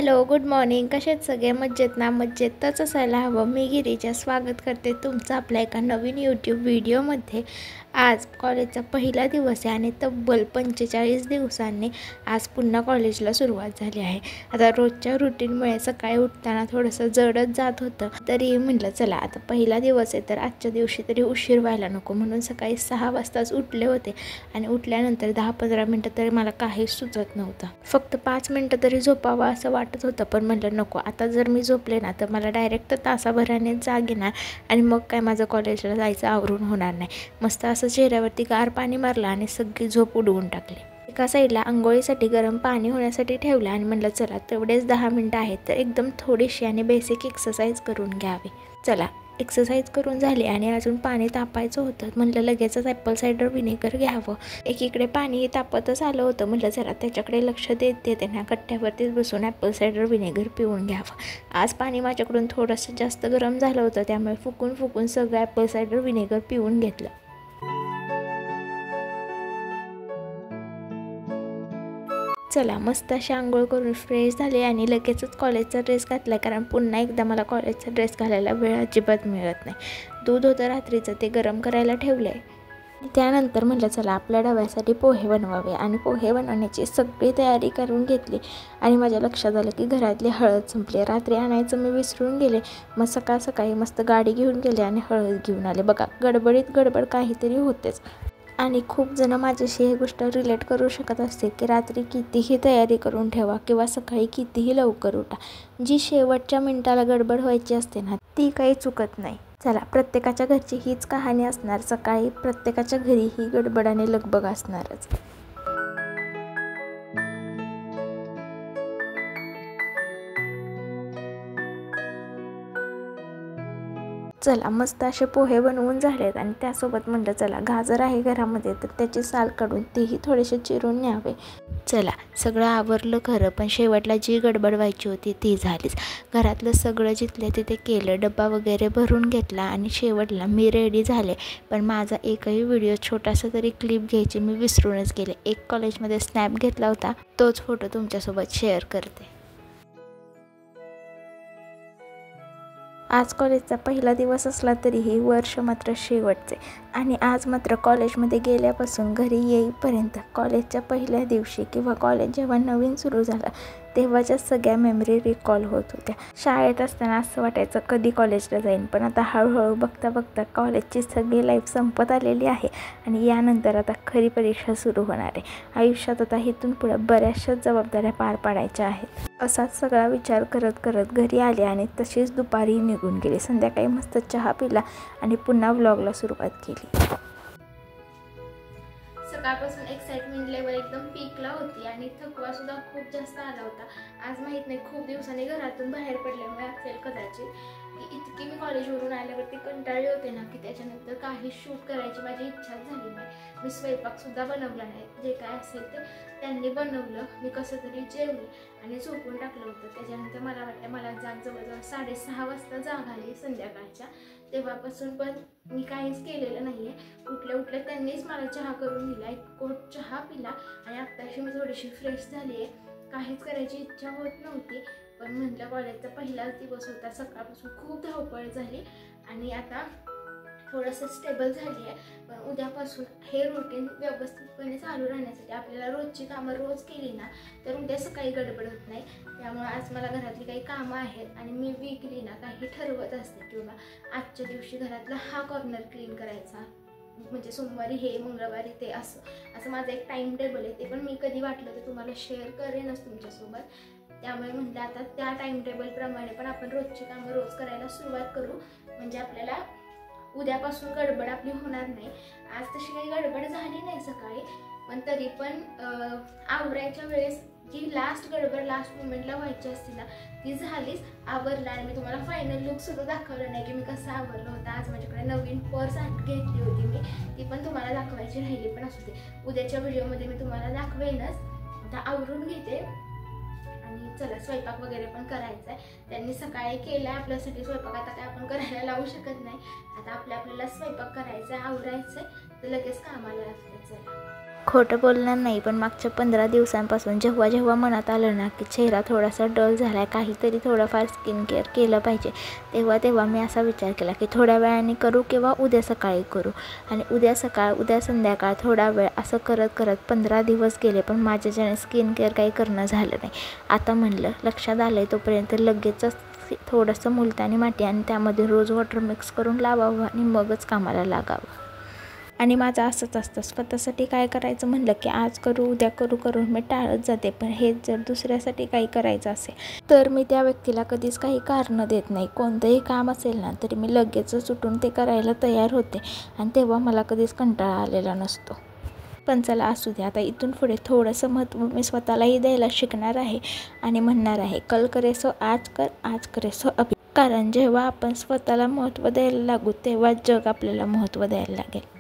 Hello, good morning. कसे आहेत सगळे? मज्जेत ना? मज्जेतच असायला हवं. मी गिरीजा स्वागत करते तुमचं आपल्या एका नवीन यूट्यूब व्हिडिओमध्ये. आज कॉलेजचा पहिला दिवस आहे आणि तब्बल 45 दिवसांनी आज पुन्हा कॉलेजला सुरुवात झाली आहे. आता रोजच्या रुटीनमुळे सकाळी उठताना थोडंसं जडच जात होतं, तरी म्हटलं चला आता पहिला दिवस आहे तर आजच्या दिवशी तरी उशीर व्हायला नको, म्हणून सकाळी 6 वाजताच उठले होते. आणि उठल्यानंतर 10-15 मिनटं तरी मला काहीच सुचत नव्हतं. फक्त 5 मिनटं तरी झोपावं असं वाटत होतं, पण म्हटलं नको, आता जर मी झोपले ना तर मला डायरेक्ट तासाभराने जाग येणार आणि मग काय माझं कॉलेजला जायचं आवरून होणार नाही. मस्त असं चेहऱ्यावरती गार पाणी मारलं आणि सगळी झोप उडवून टाकली. एका साईडला आंघोळीसाठी गरम पाणी होण्यासाठी ठेवलं आणि म्हटलं चला तेवढेच 10 मिनटं आहेत तर एकदम थोडीशी आणि बेसिक एक्सरसाइज करून घ्यावी. चला एक्सरसाइज करून झाली आणि अजून पाणी तापायचं होतं. म्हटलं लगेचच ॲपल सायडर व्हिनेगर घ्यावं. एकीकडे पाणी तापतच आलं होतं, म्हटलं जरा त्याच्याकडे लक्ष देते त्यांना कट्ट्यावरतीच बसून ॲपल सायडर व्हिनेगर पिऊन घ्यावं. आज पाणी माझ्याकडून थोडंसं जास्त गरम झालं होतं, त्यामुळे फुकून सगळं ॲपल सायडर व्हिनेगर पिऊन घेतलं. चला मस्त अशी आंघोळ करून फ्रेश झाले आणि लगेचच कॉलेजचा ड्रेस घातला, कारण पुन्हा एकदा मला कॉलेजचा ड्रेस घालायला वेळ अजिबात मिळत नाही. दूध होतं रात्रीचं, ते गरम करायला ठेवलं आहे. त्यानंतर म्हटलं चला आपल्या डब्यासाठी पोहे बनवावे आणि पोहे बनवण्याची सगळी तयारी करून घेतली. आणि माझ्या लक्षात आलं की घरातली हळद संपली. रात्री आणायचं मी विसरून गेले. मग सकाळी मस्त गाडी घेऊन गेले आणि हळद घेऊन आले. बघा गडबड काहीतरी होतेच. आणि खूप जण माझ्याशी ही गोष्ट रिलेट करू शकत असते की रात्री कितीही तयारी करून ठेवा किंवा सकाळी कितीही लवकर उठा, जी शेवटच्या मिनिटाला गडबड व्हायची असते ना ती काही चुकत नाही. चला प्रत्येकाच्या घरची हीच कहाणी असणार. सकाळी प्रत्येकाच्या घरी ही गडबड आणि लगबग असणारच. चला मस्त असे पोहे बनवून झालेत आणि त्यासोबत म्हटलं चला गाजर आहे घरामध्ये तर त्याची साल काढून तेही थोडेसे चिरून न्यावे. चला सगळं आवरलं खरं, पण शेवटला जी गडबड व्हायची होती ती झालीच. घरातलं सगळं जिथल्या तिथे केलं, डब्बा वगैरे भरून घेतला आणि शेवटला मी रेडी झाले. पण माझा एकही व्हिडिओ छोटासा तरी क्लिप घ्यायची मी विसरूनच गेले. एक कॉलेजमध्ये स्नॅप घेतला होता, तोच फोटो तुमच्यासोबत शेअर करते. आज कॉलेजचा पहिला दिवस असला तरीही वर्ष मात्र शेवटचे. आणि आज मात्र कॉलेजमध्ये गेल्यापासून घरी येईपर्यंत कॉलेजच्या पहिल्या दिवशी किंवा कॉलेज जेव्हा नवीन सुरू झालं तेव्हाच्या सगळ्या मेमरी रिकॉल होत होत्या. शाळेत असताना असं वाटायचं कधी कॉलेजला जाईन, पण आता हळूहळू बघता कॉलेजची सगळी लाईफ संपत आलेली आहे आणि यानंतर आता खरी परीक्षा सुरू होणार आहे. आयुष्यात आता इथून पुढे बऱ्याचशा जबाबदाऱ्या पार पाडायच्या आहेत. असाच सगळा विचार करत घरी आले आणि तशीच दुपारी निघून गेले. संध्याकाळी मस्त चहा पिला आणि पुन्हा व्लॉगला सुरुवात केली. सकाळपासून एक्साइटमेंट लेवल एकदम पीकला होती आणि थकवा सुद्धा खूप जास्त आला होता. आज माहीत नाही खूप दिवसांनी घरातून बाहेर पडल्यामुळे असेल कदाचित की इतकी मी कॉलेजवरून आल्यावरती कंटाळले होते ना की त्याच्यानंतर काही शूट करायची माझी इच्छाच झाली नाही. मी स्वयंपाकसुद्धा बनवला नाही. जे काय असेल ते त्यांनी बनवलं. मी कसं तरी जेवले आणि झोपून टाकलं होतं. त्याच्यानंतर मला वाटतं मला जवळजवळ 6:30 वाजता जाग आली संध्याकाळच्या. तेव्हापासून पण मी काहीच केलेलं नाही आहे. उठल्या त्यांनीच मला चहा करून दिला. एक कोट चहा पिला आणि आत्ताशी मी थोडीशी फ्रेश झाली आहे. काहीच करायची इच्छा होत नव्हती, पण म्हटलं कॉलेजचा पहिलाच दिवस होता. सकाळपासून खूप धावपळ झाली आणि आता थोडंसं स्टेबल झाली आहे. पण उद्यापासून हे रुटीन व्यवस्थितपणे चालू राहण्यासाठी आपल्याला रोजची कामं रोज केली ना तर उद्या सकाळी गडबड होत नाही. त्यामुळे आज मला घरातली काही कामं आहेत आणि मी वीकली ना काही ठरवत असते की बाबा आजच्या दिवशी घरातला हा कॉर्नर क्लीन करायचा, म्हणजे सोमवारी हे, मंगळवारी ते, असं माझं एक टाईम टेबल आहे. ते पण मी कधी वाटलं तर तुम्हाला शेअर करेनच तुमच्यासोबत. त्यामुळे म्हटलं आता त्या टाईम टेबलप्रमाणे पण आपण रोजची कामं रोज करायला सुरुवात करू, म्हणजे आपल्याला उद्यापासून गडबड आपली होणार नाही. आज तशी काही गडबड झाली नाही सकाळी, पण तरी पण आवरायच्या वेळेस जी लास्ट गडबड लास्ट मुमेंटला व्हायची असते ना ती झालीच. आवरला आणि मी तुम्हाला फायनल लुक सुद्धा दाखवलं नाही की मी कसं आवरलं होतं. आज माझ्याकडे नवीन पर्स घेतली होती मी, ती पण तुम्हाला दाखवायची राहिली, पण असू दे उद्याच्या व्हिडिओमध्ये मी तुम्हाला दाखवेनच. आता आवरून घेते आणि चला स्वयंपाक वगैरे पण करायचा आहे. त्यांनी सकाळी केला आपल्यासाठी स्वयंपाक, आता काय आपण करायला लावू शकत नाही. आता आपल्याला स्वयंपाक करायचा आहे, आवरायचं आहे तर लगेच कामाला लागते. चला खोटं बोलणार नाही, पण मागच्या 15 दिवसांपासून जेव्हा जेव्हा मनात आलं ना की चेहरा थोडासा डल झाला आहे, काहीतरी थोडंफार स्किन केअर केलं पाहिजे, तेव्हा तेव्हा मी असा विचार केला की थोड्या वेळाने करू किंवा उद्या सकाळी करू. आणि उद्या सकाळ उद्या संध्याकाळ थोडा वेळ असं करत करत 15 दिवस गेले, पण माझ्याच्याने स्किन केअर काही करणं झालं नाही. आता म्हणलं लक्षात आलं आहे तोपर्यंत लगेचच थोडंसं मुलतानी माती आणि त्यामध्ये रोज वॉटर मिक्स करून लावावं आणि मगच कामाला लागावं. आणि माझं असंच असतं, स्वतःसाठी काय करायचं म्हणलं की आज करू उद्या करू करून मी टाळत जाते. पण हे जर दुसऱ्यासाठी काही करायचं असेल तर मी त्या व्यक्तीला कधीच काही कारणं देत नाही. कोणतंही काम असेल ना तरी मी लगेचच उठून ते करायला तयार होते आणि तेव्हा मला कधीच कंटाळा आलेला नसतो. पण चला असू दे, आता इथून पुढे थोडंसं महत्त्व मी स्वतःलाही द्यायला शिकणार आहे आणि म्हणणार आहे कल करे सो आज कर, आज करे सो अभी. कारण जेव्हा आपण स्वतःला महत्त्व द्यायला लागू तेव्हा जग आपल्याला महत्त्व द्यायला लागेल.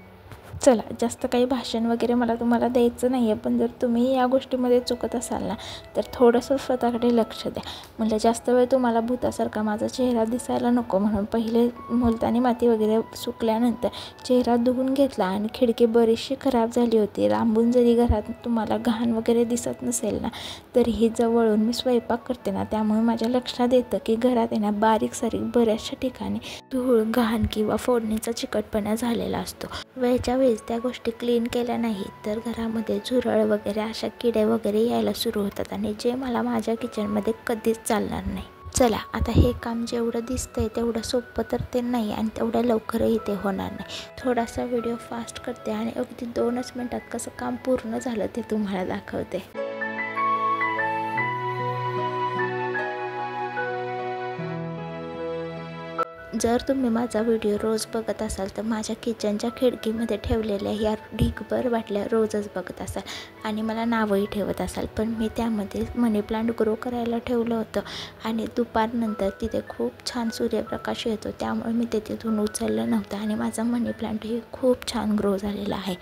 चला, जास्त काही भाषण वगैरे मला तुम्हाला द्यायचं नाही आहे, पण जर तुम्ही या गोष्टीमध्ये चुकत असाल ना तर थोडंसं स्वतःकडे लक्ष द्या. म्हणजे जास्त वेळ तुम्हाला भूतासारखा माझा चेहरा दिसायला नको म्हणून पहिले मुलतानी माती वगैरे सुकल्यानंतर चेहरा धुवून घेतला आणि खिडकी बरीचशी खराब झाली होती. लांबून जरी घरात तुम्हाला घाण वगैरे दिसत नसेल ना तरीही जवळून मी स्वयंपाक करते ना, त्यामुळे माझ्या लक्षात येतं की घरात आहे ना बारीक सारीक बऱ्याचशा ठिकाणी धूळ, घाण किंवा फोडणीचा चिकटपणा झालेला असतो. वेळच्या वेळेस त्या गोष्टी क्लीन केल्या नाही तर घरामध्ये झुरळ वगैरे अशा किडे वगैरे यायला सुरू होतात आणि जे मला माझ्या किचनमध्ये कधीच चालणार नाही. चला, आता हे काम जेवढं दिसतंय तेवढं सोपं तर ते नाही आणि तेवढ्या लवकरही ते होणार नाही. थोडासा व्हिडिओ फास्ट करते आणि अगदी 2च मिनटात कसं काम पूर्ण झालं ते तुम्हाला दाखवते. जर तुम्ही माझा व्हिडिओ रोज बघत असाल तर माझ्या किचनच्या खिडकीमध्ये ठेवलेल्या या ढीगभर बाटल्या रोजच बघत असाल आणि मला नावही ठेवत असाल. पण मी त्यामध्ये मनी प्लांट ग्रो करायला ठेवलं होतं आणि दुपारनंतर तिथे खूप छान सूर्यप्रकाश येतो, त्यामुळे मी ते तिथून उचललं नव्हतं आणि माझा मनी प्लांटही खूप छान ग्रो झालेला आहे.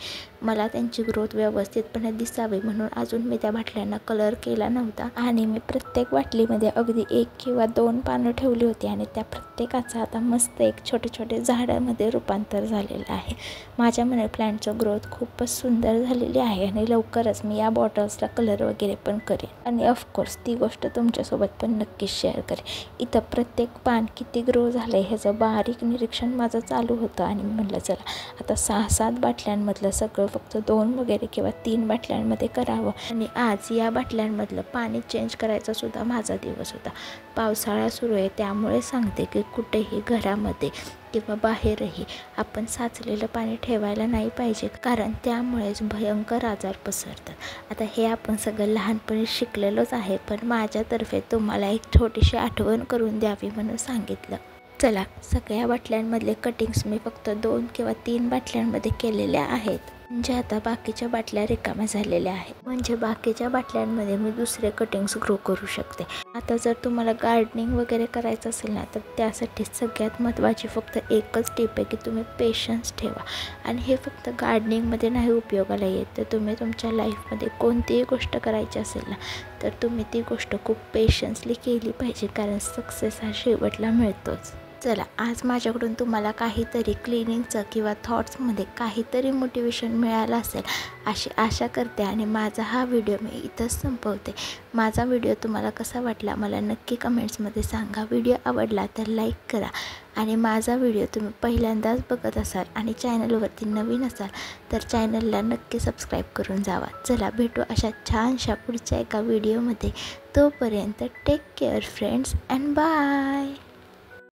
मला त्यांची ग्रोथ व्यवस्थितपणे दिसावी म्हणून अजून मी त्या बाटल्यांना कलर केला नव्हता आणि मी प्रत्येक बाटलीमध्ये अगदी 1 किंवा 2 पानं ठेवली होती आणि त्या प्रत्येकाचा आता मस्त एक छोटे छोटे झाडामध्ये रूपांतर झालेलं आहे. माझ्या मनी प्लांटचं ग्रोथ खूपच सुंदर झालेली आहे आणि लवकरच मी या बॉटल्सला कलर वगैरे पण करेन आणि ऑफकोर्स ती गोष्ट तुमच्यासोबत पण नक्कीच शेअर करेन. इथं प्रत्येक पान किती ग्रो झालं आहे ह्याचं बारीक निरीक्षण माझं चालू होतं आणि म्हटलं चला आता 6-7 बाटल्यांमधलं सगळं फक्त 2 वगैरे किंवा 3 बाटल्यांमध्ये करावं. आणि आज या बाटल्यांमधलं पाणी चेंज करायचा सुद्धा माझा दिवस होता. पावसाळा सुरू आहे त्यामुळे सांगते की कुठेही घरामध्ये किंवा बाहेरही आपण साचलेलं पाणी ठेवायला नाही पाहिजे, कारण त्यामुळेच भयंकर आजार पसरतात. आता हे आपण सगळं लहानपणी शिकलेलोच आहे, पण माझ्यातर्फे तुम्हाला एक छोटीशी आठवण करून द्यावी म्हणून सांगितलं. चला, सगळ्या बाटल्यांमधले कटिंग्स मी फक्त 2 किंवा 3 बाटल्यांमध्ये केलेल्या आहेत, म्हणजे आता बाकीच्या बाटल्या रिकाम्या झालेल्या आहेत. म्हणजे बाकीच्या बाटल्यांमध्ये मी दुसरे कटिंग्स ग्रो करू शकते. आता जर तुम्हाला गार्डनिंग वगैरे करायचं असेल ना तर त्यासाठी सगळ्यात महत्त्वाची फक्त एकच टिप आहे की तुम्ही पेशन्स ठेवा. आणि हे फक्त गार्डनिंगमध्ये नाही उपयोगाला येत, तर तुम्ही तुमच्या लाईफमध्ये कोणतीही गोष्ट करायची असेल ना तर तुम्ही ती गोष्ट खूप पेशन्सली केली पाहिजे, कारण सक्सेस हा शेवटला मिळतोच. चला, आज माझ्याकडून तुम्हाला काहीतरी क्लिनिंगचं किंवा थॉट्समध्ये काहीतरी मोटिवेशन मिळालं असेल अशी आशा करते आणि माझा हा व्हिडिओ मी इथंच संपवते. माझा व्हिडिओ तुम्हाला कसा वाटला मला नक्की कमेंट्समध्ये सांगा. व्हिडिओ आवडला तर लाईक करा आणि माझा व्हिडिओ तुम्ही पहिल्यांदाच बघत असाल आणि चॅनलवरती नवीन असाल तर चॅनलला नक्की सबस्क्राईब करून जावा. चला, भेटू अशा छानशा पुढच्या एका व्हिडिओमध्ये. तोपर्यंत take care friends and bye.